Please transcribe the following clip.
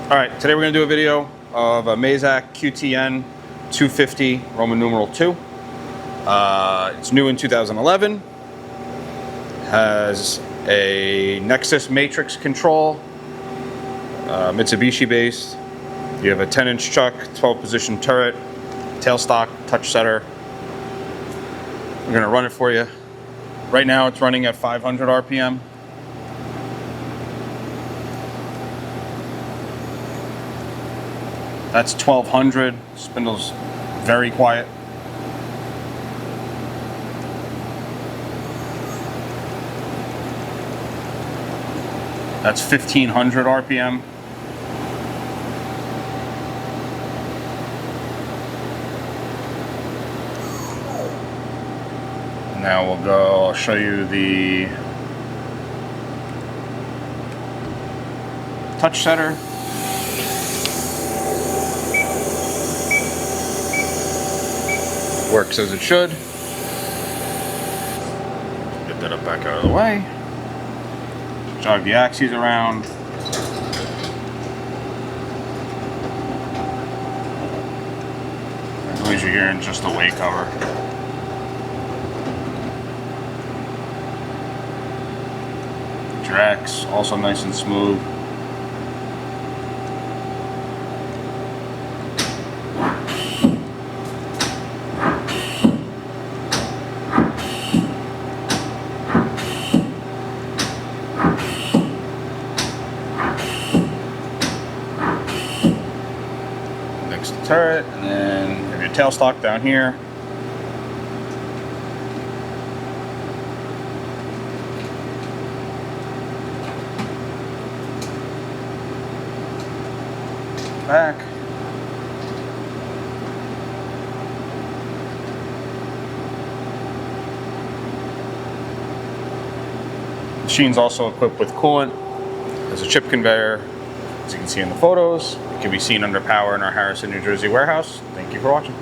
All right, today we're going to do a video of a Mazak Qtn 250 Roman numeral 2. It's new in 2011. Has a NEXUS matrix control, Mitsubishi based. You have a 10-inch chuck, 12-position turret, tailstock, touch setter. We're going to run it for you. Right now it's running at 500 RPM. That's 1200. Spindle's very quiet. That's 1500 RPM. Now we'll go, I'll show you the touch setter. Works as it should. Get that up back out of the way. Jog the axes around. That noise you're hearing just the weight cover. Tracks also nice and smooth. Next to turret, and then you have your tailstock down here. Back. Machine's also equipped with coolant. There's a chip conveyor, as you can see in the photos. It can be seen under power in our Harrison, New Jersey warehouse. Thank you for watching.